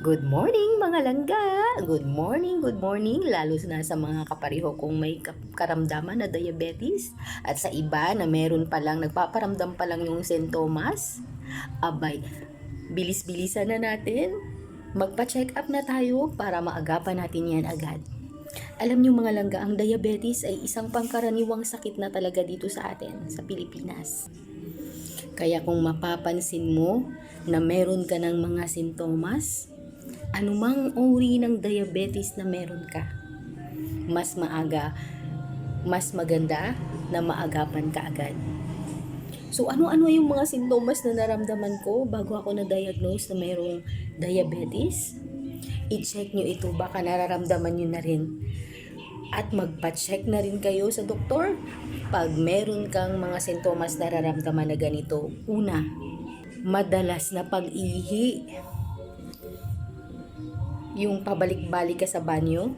Good morning mga langga! Good morning, lalo na sa mga kapareho kong may karamdaman na diabetes at sa iba na meron pa lang, nagpaparamdam pa lang yung sintomas. Abay, bilis-bilisan na natin. Magpa-check up na tayo para maagapan natin yan agad. Alam niyo mga langga, ang diabetes ay isang pangkaraniwang sakit na talaga dito sa atin, sa Pilipinas. Kaya kung mapapansin mo na meron ka ng mga sintomas, anumang uri ng diabetes na meron ka, mas maganda na maagapan ka agad. So ano-ano yung mga sintomas na naramdaman ko bago ako na-diagnose na mayroong diabetes? I-check nyo ito, baka nararamdaman nyo na rin. At magpa-check na rin kayo sa doktor pag meron kang mga sintomas na nararamdaman na ganito. Una, madalas na pag-ihi. Yung pabalik-balik ka sa banyo,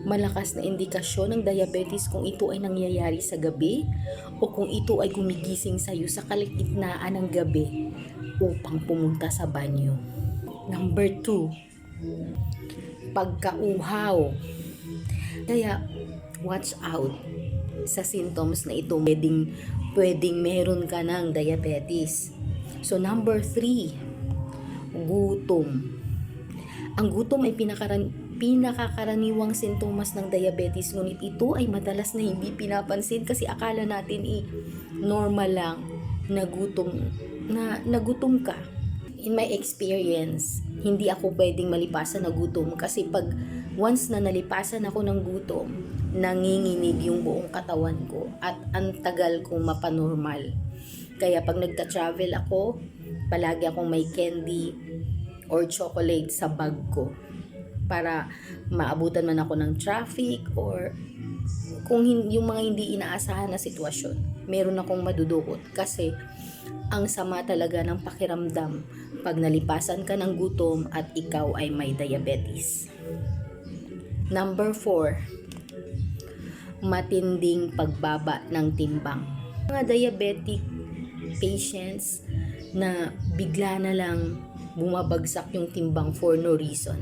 malakas na indikasyon ng diabetes kung ito ay nangyayari sa gabi o kung ito ay gumigising sa iyo sa kalagitnaan ng gabi upang pumunta sa banyo. Number 2, pagkauhaw. Kaya watch out sa symptoms na ito. Pwedeng meron ka ng diabetes. So number 3, gutom. Ang gutom ay pinakakaraniwang sintomas ng diabetes, ngunit ito ay madalas na hindi pinapansin kasi akala natin normal lang na gutom ka. In my experience, hindi ako pwedeng malipasan na gutom kasi pag once na nalipasan ako ng gutom, nanginginig yung buong katawan ko at ang tagal kong mapanormal. Kaya pag nagta-travel ako, palagi akong may candy or chocolate sa bag ko para maabutan man ako ng traffic or kung yung mga hindi inaasahan na sitwasyon, meron akong madudukot kasi ang sama talaga ng pakiramdam pag nalipasan ka ng gutom at ikaw ay may diabetes. Number 4, matinding pagbaba ng timbang. Mga diabetic patients na bigla na lang bumabagsak yung timbang for no reason.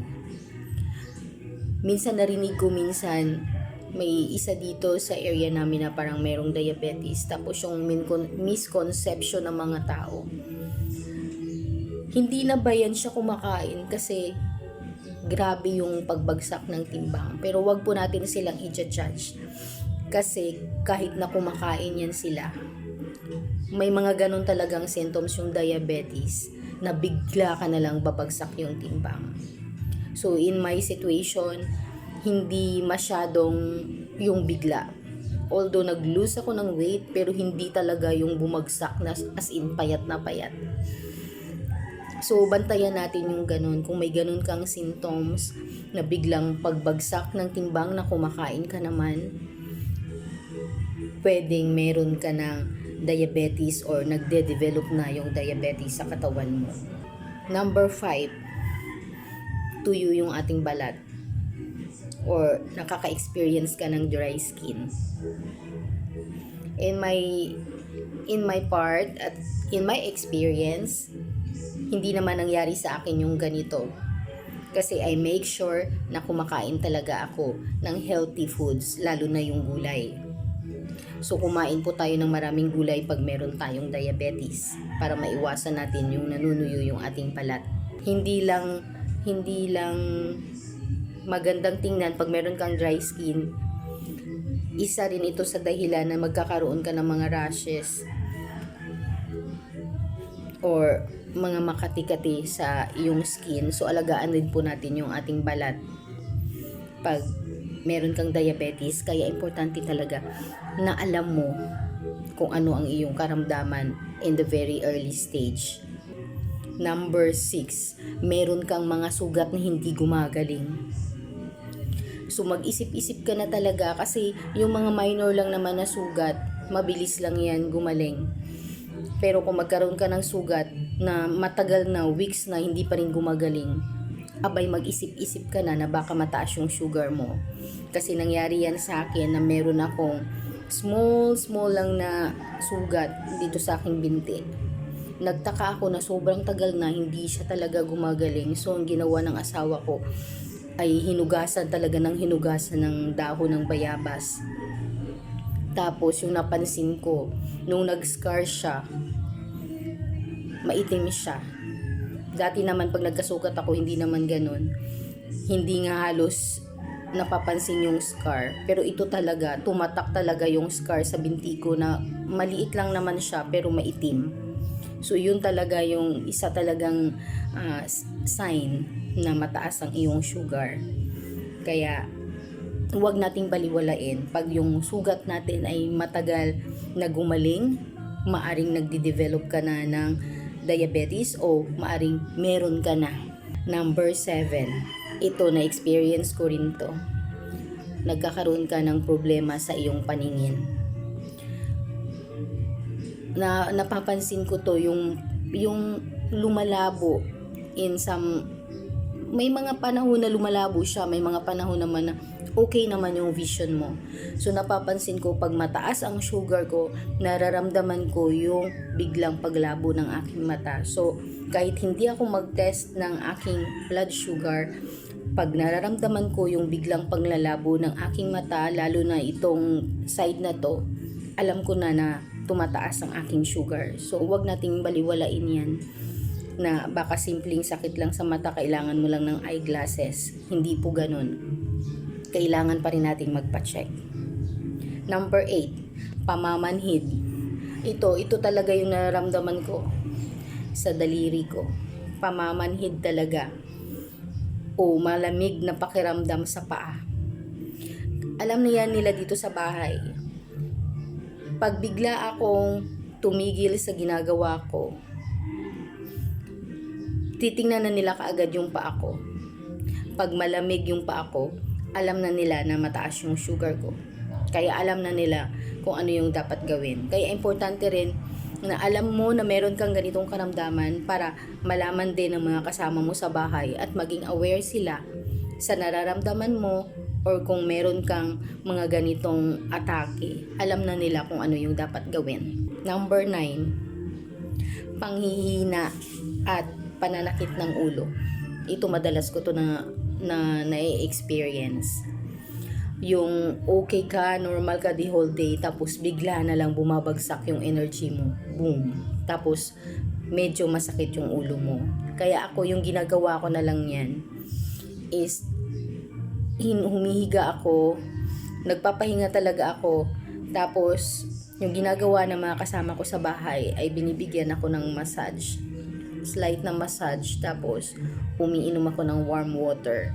Minsan narinig ko may isa dito sa area namin na parang merong diabetes, tapos yung misconception ng mga tao, hindi na ba yan siya kumakain kasi grabe yung pagbagsak ng timbang. Pero wag po natin silang i-judge kasi kahit na kumakain yan sila, may mga ganun talagang symptoms yung diabetes na bigla ka na lang babagsak yung timbang. So in my situation, hindi masyadong yung bigla. Although nag-lose ako ng weight, pero hindi talaga yung bumagsak na as in payat na payat. So bantayan natin yung ganun. Kung may ganun kang symptoms na biglang pagbagsak ng timbang na kumakain ka naman, pwedeng meron ka ng diabetes or nagde-develop na yung diabetes sa katawan mo. Number 5, tuyo yung ating balat or nakaka-experience ka ng dry skin. In my part at in my experience, hindi naman nangyari sa akin yung ganito. Kasi I make sure na kumakain talaga ako ng healthy foods, lalo na yung gulay. So kumain po tayo ng maraming gulay pag meron tayong diabetes para maiwasan natin yung nanunuyo yung ating balat. Hindi lang magandang tingnan pag meron kang dry skin. Isa rin ito sa dahilan na magkakaroon ka ng mga rashes or mga makati-kati sa iyong skin. So alagaan din po natin yung ating balat pag meron kang diabetes. Kaya importante talaga na alam mo kung ano ang iyong karamdaman in the very early stage. Number 6, meron kang mga sugat na hindi gumagaling. So mag-isip-isip ka na talaga kasi yung mga minor lang naman na sugat, mabilis lang yan gumaling. Pero kung magkaroon ka ng sugat na matagal na, weeks na hindi pa rin gumagaling, abay mag-isip-isip ka na baka mataas yung sugar mo. Kasi nangyari yan sa akin na meron akong small lang na sugat dito sa aking binti. nagtaka ako na sobrang tagal na hindi siya talaga gumagaling. So ang ginawa ng asawa ko ay hinugasan talaga ng hinugasan ng dahon ng bayabas. Tapos yung napansin ko, nung nag-scar siya, maitim siya. Dati naman pag nagkasugat ako, hindi naman ganun. Hindi nga halos napapansin yung scar. Pero ito talaga, tumatak talaga yung scar sa binti ko na maliit lang naman siya pero maitim. So yun talaga yung isa talagang sign na mataas ang iyong sugar. Kaya huwag nating baliwalain. Pag yung sugat natin ay matagal na gumaling, maaring nagde-develop ka na ng diabetes o maaring meron ka na. Number 7. Ito, na-experience ko rin to. Nagkakaroon ka ng problema sa iyong paningin. Napapansin ko to, yung lumalabo in some, may mga panahon na lumalabo siya, may mga panahon naman na okay naman yung vision mo. So napapansin ko pag mataas ang sugar ko, nararamdaman ko yung biglang paglabo ng aking mata. So kahit hindi ako mag-test ng aking blood sugar, pag nararamdaman ko yung biglang paglalabo ng aking mata, lalo na itong side na to, alam ko na tumataas ang aking sugar. So huwag nating baliwalain yan na baka simpleng sakit lang sa mata, kailangan mo lang ng eyeglasses. Hindi po ganun. Kailangan pa rin nating magpa-check. Number 8, pamamanhid. Ito talaga yung nararamdaman ko sa daliri ko. Pamamanhid talaga. O malamig na pakiramdam sa paa. Alam na yan nila dito sa bahay. Pag bigla akong tumigil sa ginagawa ko, titingnan na nila kaagad yung paa ko. Pag malamig yung paa ko, alam na nila na mataas yung sugar ko. Kaya alam na nila kung ano yung dapat gawin. Kaya importante rin na alam mo na meron kang ganitong karamdaman para malaman din ng mga kasama mo sa bahay at maging aware sila sa nararamdaman mo or kung meron kang mga ganitong atake. Alam na nila kung ano yung dapat gawin. Number 9, panghihina at pananakit ng ulo. Ito madalas ko to na na-experience. Yung okay ka, normal ka the whole day, tapos bigla na lang bumabagsak yung energy mo. Boom. Tapos medyo masakit yung ulo mo. Kaya ako, yung ginagawa ko na lang yan is humihiga ako, nagpapahinga talaga ako, tapos yung ginagawa ng mga kasama ko sa bahay ay binibigyan ako ng massage, slight na massage, tapos umiinom ako ng warm water.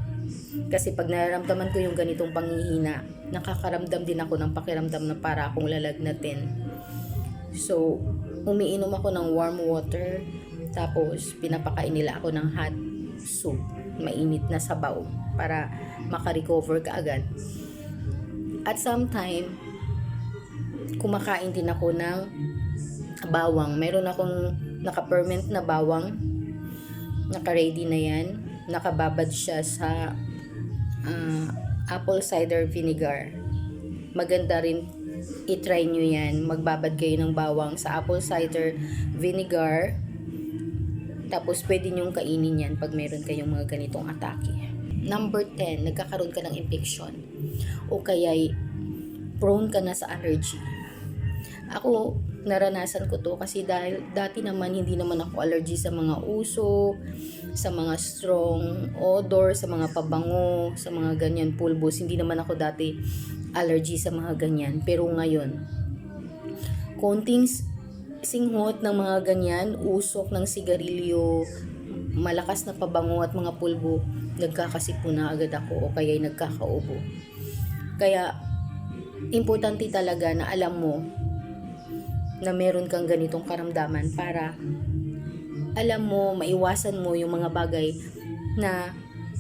Kasi pag nararamdaman ko yung ganitong panghihina, nakakaramdam din ako ng pakiramdam na para akong lalagnatin. So umiinom ako ng warm water, tapos pinapakain nila ako ng hot soup, mainit na sabaw, para makarecover ka agad. At sometime, kumakain din ako ng bawang. Meron akong naka-ferment na bawang, naka-ready na yan, nakababad siya sa apple cider vinegar. Maganda rin i-try nyo yan. Magbabad kayo ng bawang sa apple cider vinegar, tapos pwede nyong kainin yan pag meron kayong mga ganitong atake. Number 10, nagkakaroon ka ng infection o kaya'y prone ka na sa allergy. Ako, naranasan ko to kasi dahil dati naman hindi naman ako allergy sa mga uso, sa mga strong odor, sa mga pabango, sa mga ganyan pulbos. Hindi naman ako dati allergy sa mga ganyan. Pero ngayon, konting singhot ng mga ganyan, usok ng sigarilyo, malakas na pabango at mga pulbo, nagkakasipo na agad ako o kaya'y nagkakaubo. Kaya, importante talaga na alam mo na meron kang ganitong karamdaman para alam mo, maiwasan mo yung mga bagay na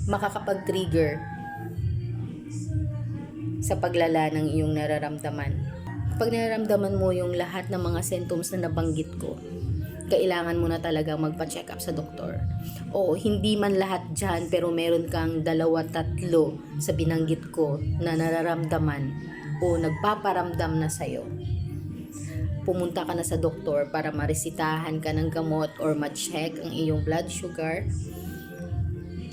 makakapag-trigger sa paglala ng iyong nararamdaman. Pag nararamdaman mo yung lahat ng mga symptoms na nabanggit ko, kailangan mo na talaga magpa-check up sa doktor. O hindi man lahat dyan, pero meron kang 2-3 sa binanggit ko na nararamdaman o nagpaparamdam na sa'yo. pumunta ka na sa doktor para maresitahan ka ng gamot or ma-check ang iyong blood sugar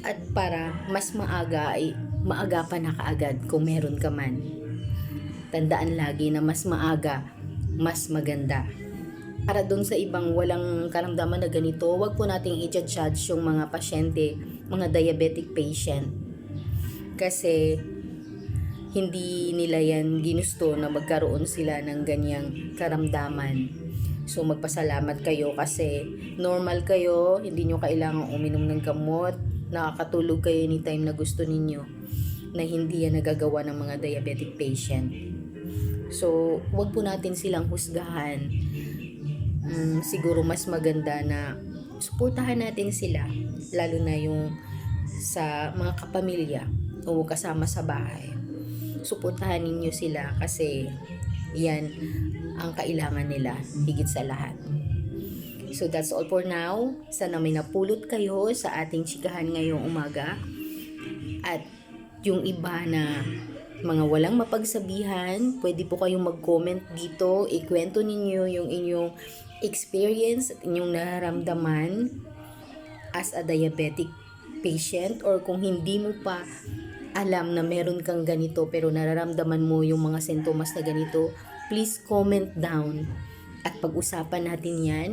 at para mas maaga pa na kaagad kung meron ka man. Tandaan lagi na mas maaga, mas maganda. Para dun sa ibang walang karamdaman na ganito, wag po nating i-judge yung mga pasyente, mga diabetic patient. Kasi hindi nila yan ginusto na magkaroon sila ng ganyang karamdaman. So magpasalamat kayo kasi normal kayo, hindi nyo kailangang uminom ng gamot, nakakatulog kayo anytime na gusto ninyo, na hindi yan nagagawa ng mga diabetic patient. So wag po natin silang husgahan. Siguro mas maganda na suportahan natin sila, lalo na yung sa mga kapamilya o kasama sa bahay. Suportahan ninyo sila kasi yan ang kailangan nila higit sa lahat. So that's all for now. Sana may napulot kayo sa ating chikahan ngayong umaga. At yung iba na mga walang mapagsabihan, pwede po kayong mag-comment dito, ikwento ninyo yung inyong experience at inyong nararamdaman as a diabetic patient, or kung hindi mo pa alam na meron kang ganito pero nararamdaman mo yung mga sintomas na ganito, please comment down at pag-usapan natin yan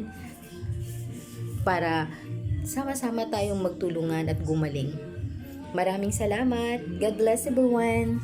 para sama-sama tayong magtulungan at gumaling. Maraming salamat. God bless everyone.